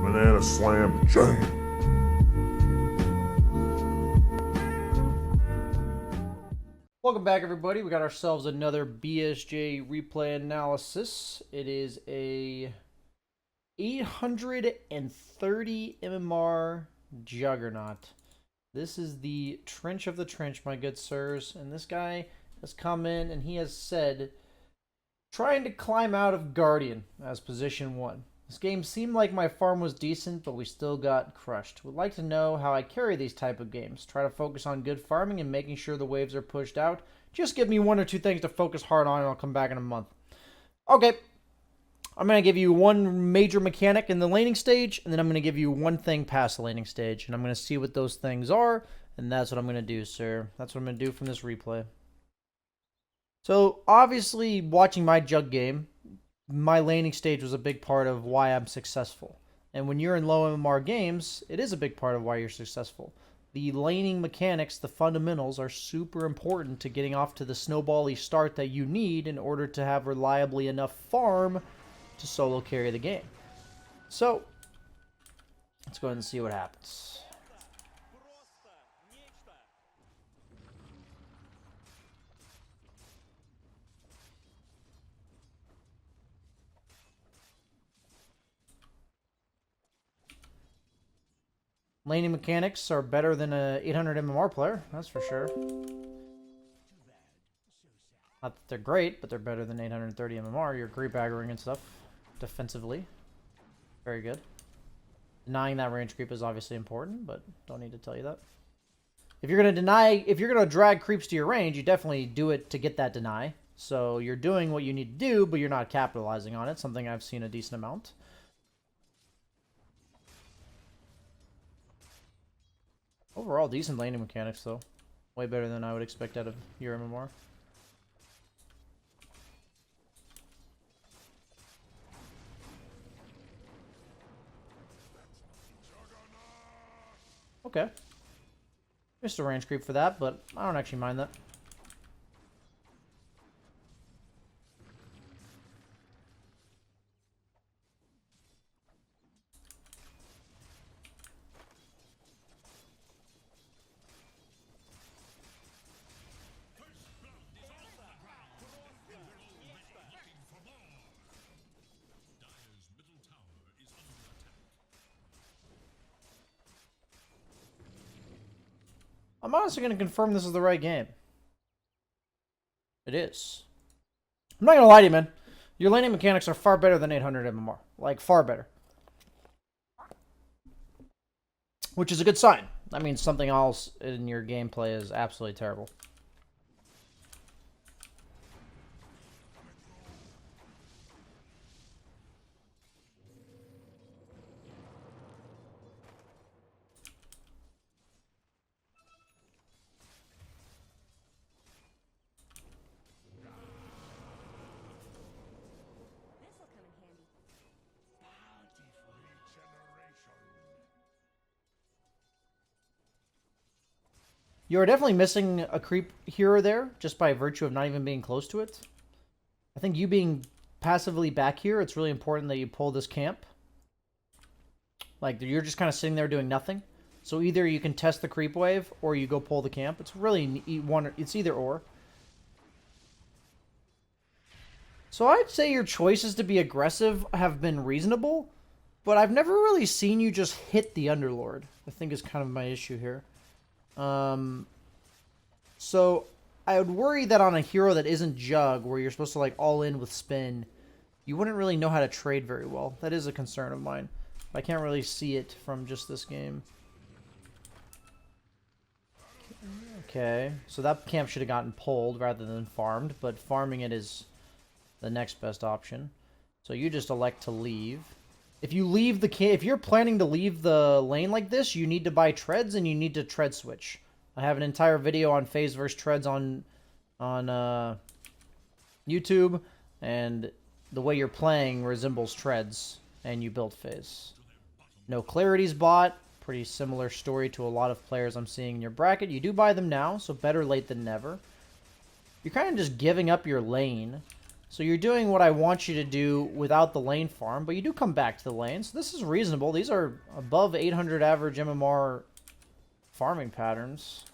Banana Slam Jam. Welcome back, everybody. We got ourselves another BSJ replay analysis. It is a 830 MMR Juggernaut. This is the trench of the trench, my good sirs. And this guy has come in and he has said, trying to climb out of Guardian as position 1. This game seemed like my farm was decent, but we still got crushed. Would like to know how I carry these type of games. Try to focus on good farming and making sure the waves are pushed out. Just give me 1 or 2 things to focus hard on and I'll come back in a month. Okay. I'm going to give you 1 major mechanic in the laning stage, and then I'm going to give you 1 thing past the laning stage. And I'm going to see what those things are, and that's what I'm going to do, sir. That's what I'm going to do from this replay. So, obviously, watching my jug game, my laning stage was a big part of why I'm successful. And when you're in low MMR games, it is a big part of why you're successful. The laning mechanics, the fundamentals, are super important to getting off to the snowbally start that you need in order to have reliably enough farm to solo carry the game. So, let's go ahead and see what happens. Laning mechanics are better than a 800 MMR player, that's for sure. Not that they're great, but they're better than 830 MMR. You're creep aggroing and stuff defensively. Very good. Denying that range creep is obviously important, but don't need to tell you that. If you're gonna drag creeps to your range, you definitely do it to get that deny. So you're doing what you need to do, but you're not capitalizing on it, something I've seen a decent amount. Overall, decent laning mechanics, though. Way better than I would expect out of your MMR. Okay. Missed a range creep for that, but I don't actually mind that. I'm honestly going to confirm this is the right game. It is. I'm not going to lie to you, man. Your laning mechanics are far better than 800 MMR. Like, far better. Which is a good sign. That means something else in your gameplay is absolutely terrible. You're definitely missing a creep here or there, just by virtue of not even being close to it. I think you being passively back here, it's really important that you pull this camp. Like, you're just kind of sitting there doing nothing. So either you can test the creep wave, or you go pull the camp. It's really it's either or. So I'd say your choices to be aggressive have been reasonable, but I've never really seen you just hit the Underlord, I think is kind of my issue here. So I would worry that on a hero that isn't Jug, where you're supposed to like all in with spin, you wouldn't really know how to trade very well. That is a concern of mine. I can't really see it from just this game. Okay, so that camp should have gotten pulled rather than farmed, but farming it is the next best option. So you just elect to leave. If you're planning to leave the lane like this, you need to buy treads and you need to tread switch. I have an entire video on phase versus treads on YouTube, and the way you're playing resembles treads, and you build phase. No clarities bought. Pretty similar story to a lot of players I'm seeing in your bracket. You do buy them now, so better late than never. You're kind of just giving up your lane So you're doing what I want you to do without the lane farm, but you do come back to the lane. So this is reasonable. These are above 800 average MMR farming patterns.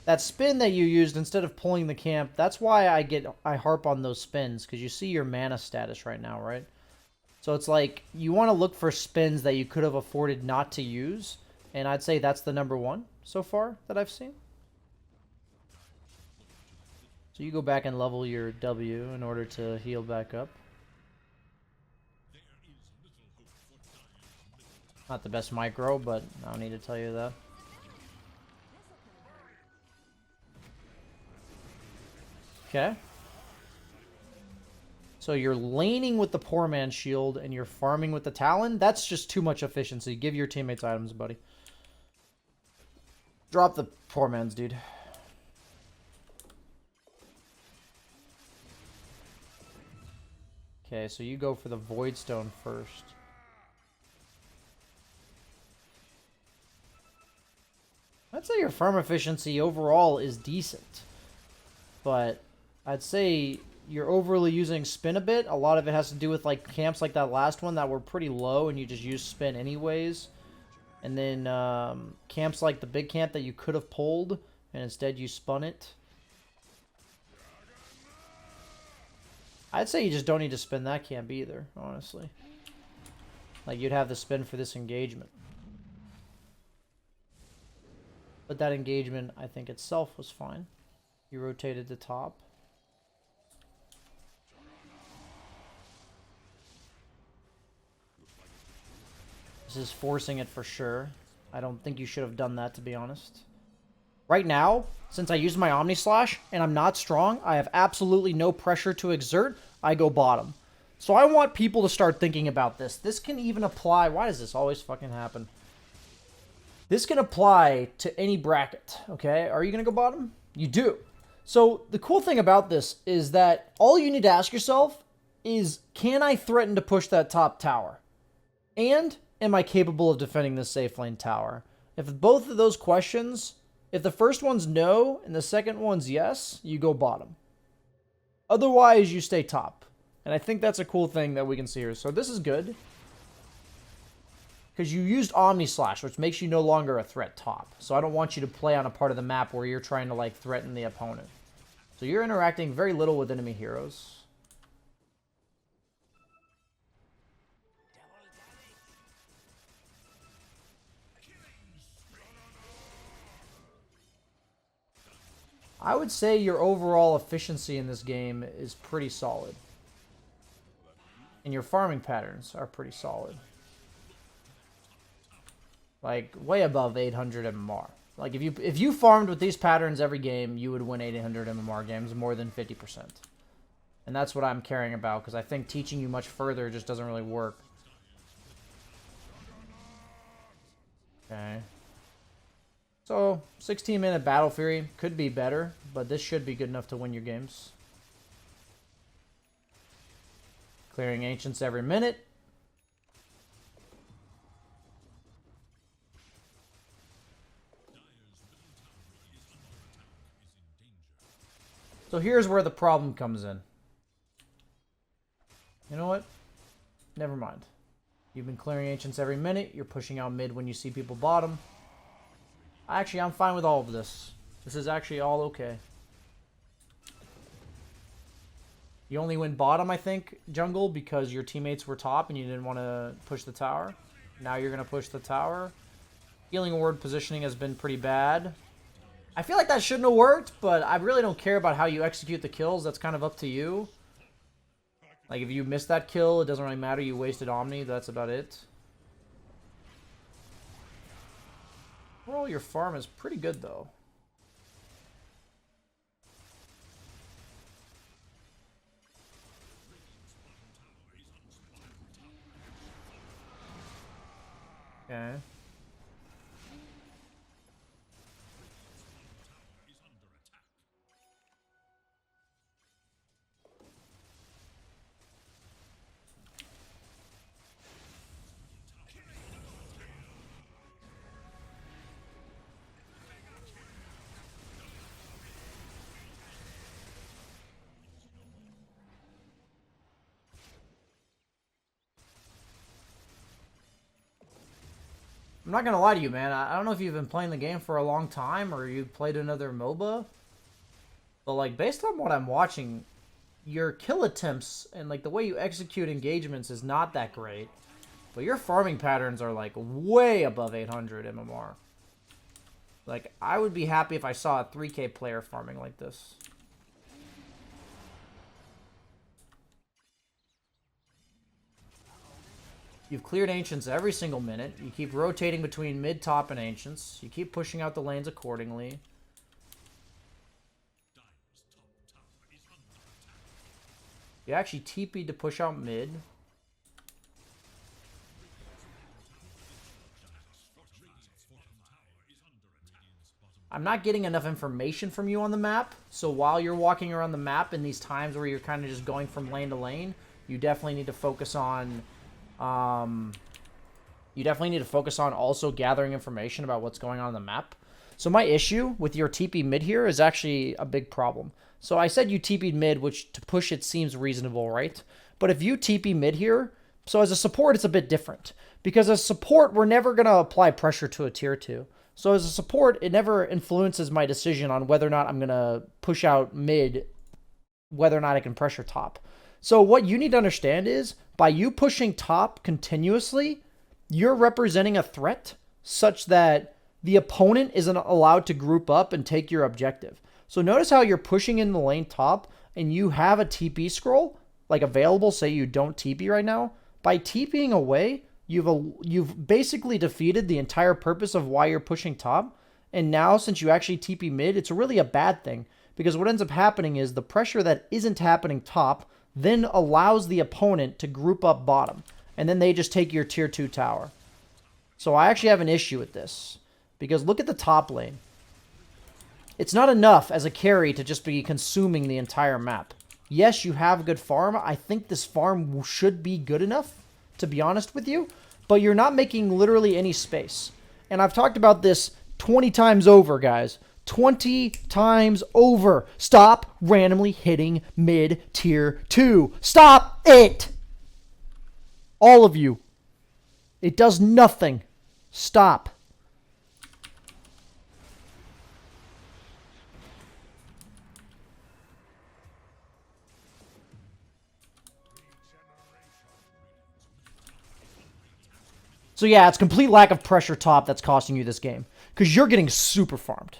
That spin that you used instead of pulling the camp, that's why I harp on those spins, because you see your mana status right now, right? So it's like you want to look for spins that you could have afforded not to use, and I'd say that's the number one so far that I've seen. So you go back and level your W in order to heal back up. Not the best micro, but I don't need to tell you that. Okay. So you're laning with the poor man's shield and you're farming with the Talon. That's just too much efficiency. Give your teammates items, buddy. Drop the poor man's, dude. Okay, so you go for the Void Stone first. I'd say your farm efficiency overall is decent. But I'd say you're overly using spin a bit. A lot of it has to do with like camps like that last one that were pretty low and you just use spin anyways. And then camps like the big camp that you could have pulled and instead you spun it. I'd say you just don't need to spin that camp either, honestly. Like you'd have the spin for this engagement. But that engagement, I think itself was fine. You rotated the top. This is forcing it for sure. I don't think you should have done that, to be honest. Right now, since I used my Omni Slash and I'm not strong, I have absolutely no pressure to exert. I go bottom. So I want people to start thinking about this. This can even apply... Why does this always fucking happen? This can apply to any bracket, okay? Are you going to go bottom? You do. So the cool thing about this is that all you need to ask yourself is, can I threaten to push that top tower? And am I capable of defending this safe lane tower? If both of those questions, if the first one's no and the second one's yes, you go bottom. Otherwise, you stay top. And I think that's a cool thing that we can see here. So this is good. Because you used Omni Slash, which makes you no longer a threat top. So I don't want you to play on a part of the map where you're trying to like threaten the opponent. So you're interacting very little with enemy heroes. I would say your overall efficiency in this game is pretty solid. And your farming patterns are pretty solid. Like, way above 800 MMR. Like, if you farmed with these patterns every game, you would win 800 MMR games more than 50%. And that's what I'm caring about, because I think teaching you much further just doesn't really work. Okay. So, 16-minute Battle Fury could be better, but this should be good enough to win your games. Clearing Ancients every minute. So here's where the problem comes in. You know what? Never mind. You've been clearing Ancients every minute. You're pushing out mid when you see people bottom. Actually, I'm fine with all of this. This is actually all okay. You only went bottom, I think, jungle, because your teammates were top and you didn't want to push the tower. Now you're going to push the tower. Healing ward positioning has been pretty bad. I feel like that shouldn't have worked, but I really don't care about how you execute the kills. That's kind of up to you. Like, if you missed that kill, it doesn't really matter. You wasted Omni. That's about it. Overall, your farm is pretty good, though. Okay. I'm not gonna lie to you, man. I don't know if you've been playing the game for a long time or you played another MOBA, but like based on what I'm watching, your kill attempts and like the way you execute engagements is not that great, but your farming patterns are like way above 800 MMR. Like I would be happy if I saw a 3K player farming like this. You've cleared Ancients every single minute. You keep rotating between mid, top, and Ancients. You keep pushing out the lanes accordingly. You actually TP'd to push out mid. I'm not getting enough information from you on the map, so while you're walking around the map in these times where you're kind of just going from lane to lane, you definitely need to focus on... also gathering information about what's going on the map. So my issue with your TP mid here is actually a big problem. So I said you TP'd mid, which to push it seems reasonable, right? But if you TP mid here, so as a support, it's a bit different. Because as support, we're never going to apply pressure to a tier 2. So as a support, it never influences my decision on whether or not I'm going to push out mid, whether or not I can pressure top. So what you need to understand is, by you pushing top continuously, you're representing a threat such that the opponent isn't allowed to group up and take your objective. So notice how you're pushing in the lane top and you have a TP scroll like available. Say you don't TP right now. By TPing away, you've basically defeated the entire purpose of why you're pushing top. And now since you actually TP mid, it's really a bad thing because what ends up happening is the pressure that isn't happening top then allows the opponent to group up bottom. And then they just take your tier 2 tower. So I actually have an issue with this. Because look at the top lane. It's not enough as a carry to just be consuming the entire map. Yes, you have good farm. I think this farm should be good enough, to be honest with you. But you're not making literally any space. And I've talked about this 20 times over, guys. 20 times over. Stop randomly hitting mid tier 2. Stop it! All of you. It does nothing. Stop. So yeah, it's complete lack of pressure top that's costing you this game. Because you're getting super farmed.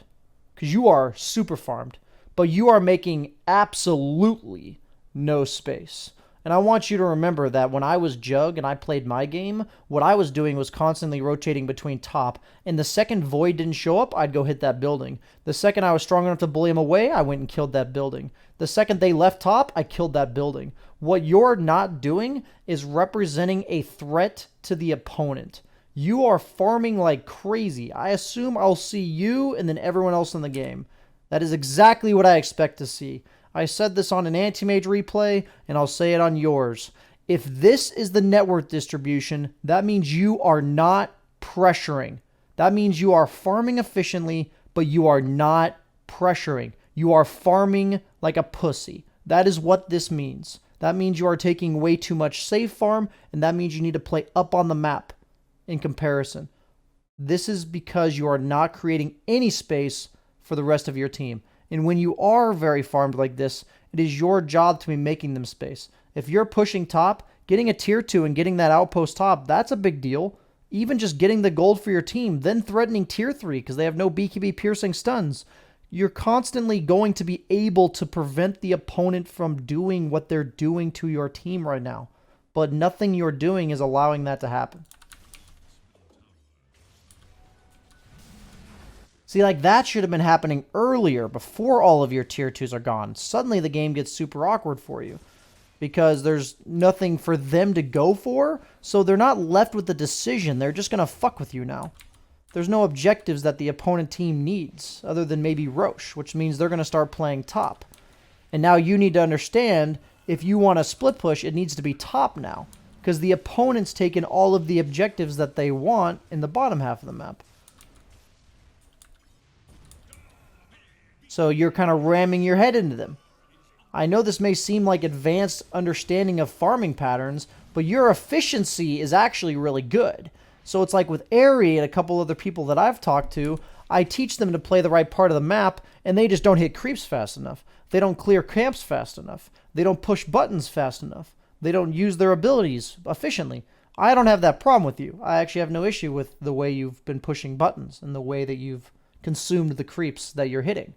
Because you are super farmed. But you are making absolutely no space. And I want you to remember that when I was Jug and I played my game, what I was doing was constantly rotating between top. And the second Void didn't show up, I'd go hit that building. The second I was strong enough to bully him away, I went and killed that building. The second they left top, I killed that building. What you're not doing is representing a threat to the opponent. You are farming like crazy. I assume I'll see you and then everyone else in the game. That is exactly what I expect to see. I said this on an anti-mage replay, and I'll say it on yours. If this is the net worth distribution, that means you are not pressuring. That means you are farming efficiently, but you are not pressuring. You are farming like a pussy. That is what this means. That means you are taking way too much safe farm, and that means you need to play up on the map in comparison. This is because you are not creating any space for the rest of your team. And when you are very farmed like this, it is your job to be making them space. If you're pushing top, getting a tier 2 and getting that outpost top, that's a big deal. Even just getting the gold for your team, then threatening tier 3 because they have no BKB piercing stuns. You're constantly going to be able to prevent the opponent from doing what they're doing to your team right now. But nothing you're doing is allowing that to happen. See, like that should have been happening earlier before all of your tier 2s are gone. Suddenly the game gets super awkward for you because there's nothing for them to go for. So they're not left with the decision. They're just going to fuck with you now. There's no objectives that the opponent team needs other than maybe Roche, which means they're going to start playing top. And now you need to understand if you want a split push, it needs to be top now because the opponent's taken all of the objectives that they want in the bottom half of the map. So you're kind of ramming your head into them. I know this may seem like advanced understanding of farming patterns, but your efficiency is actually really good. So it's like with Airy and a couple other people that I've talked to, I teach them to play the right part of the map, and they just don't hit creeps fast enough. They don't clear camps fast enough. They don't push buttons fast enough. They don't use their abilities efficiently. I don't have that problem with you. I actually have no issue with the way you've been pushing buttons and the way that you've consumed the creeps that you're hitting.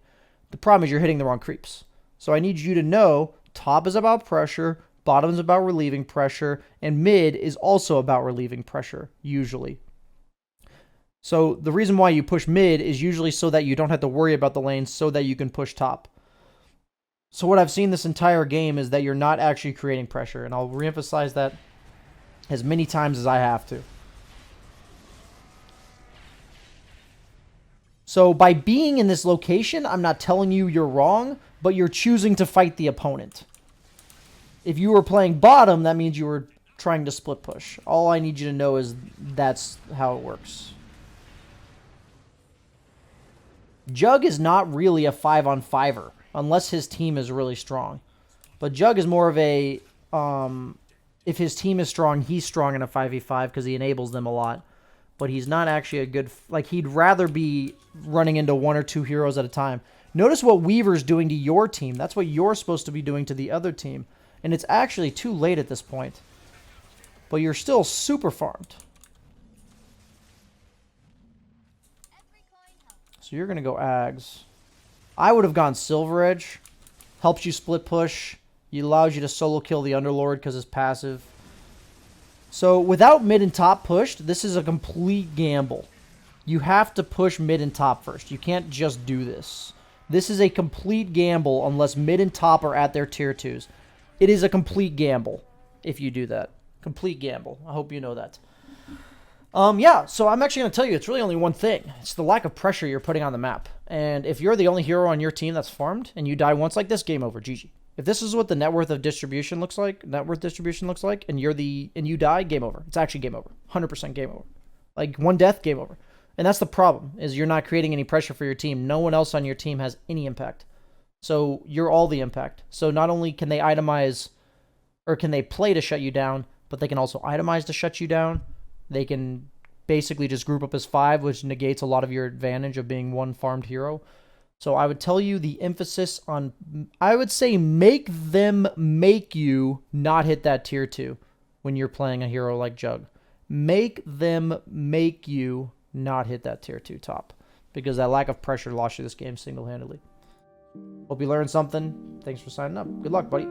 The problem is you're hitting the wrong creeps. So I need you to know top is about pressure, bottom is about relieving pressure, and mid is also about relieving pressure, usually. So the reason why you push mid is usually so that you don't have to worry about the lanes, so that you can push top. So what I've seen this entire game is that you're not actually creating pressure, and I'll reemphasize that as many times as I have to. So by being in this location, I'm not telling you you're wrong, but you're choosing to fight the opponent. If you were playing bottom, that means you were trying to split push. All I need you to know is that's how it works. Jug is not really a 5-on-5er, unless his team is really strong. But Jug is more of a... if his team is strong, he's strong in a 5v5 because he enables them a lot. But he's not actually a good... Like, he'd rather be running into 1 or 2 heroes at a time. Notice what Weaver's doing to your team. That's what you're supposed to be doing to the other team. And it's actually too late at this point. But you're still super farmed. So you're going to go Ags. I would have gone Silver Edge. Helps you split push. It allows you to solo kill the Underlord because it's passive. So without mid and top pushed, this is a complete gamble. You have to push mid and top first. You can't just do this. This is a complete gamble unless mid and top are at their tier 2s. It is a complete gamble if you do that. Complete gamble. I hope you know that. Yeah, so I'm actually going to tell you it's really only one thing. It's the lack of pressure you're putting on the map. And if you're the only hero on your team that's farmed and you die once like this, game over. GG. If this is what the net worth distribution looks like, and you die, game over. It's actually game over. 100% game over. Like, one death, game over. And that's the problem, is you're not creating any pressure for your team. No one else on your team has any impact. So you're all the impact. So not only can they itemize, or can they play to shut you down, but they can also itemize to shut you down. They can basically just group up as 5, which negates a lot of your advantage of being one farmed hero. So I would tell you the emphasis on, I would say make them make you not hit that tier 2 when you're playing a hero like Jug. Make them make you not hit that tier 2 top, because that lack of pressure lost you this game single-handedly. Hope you learned something. Thanks for signing up. Good luck, buddy.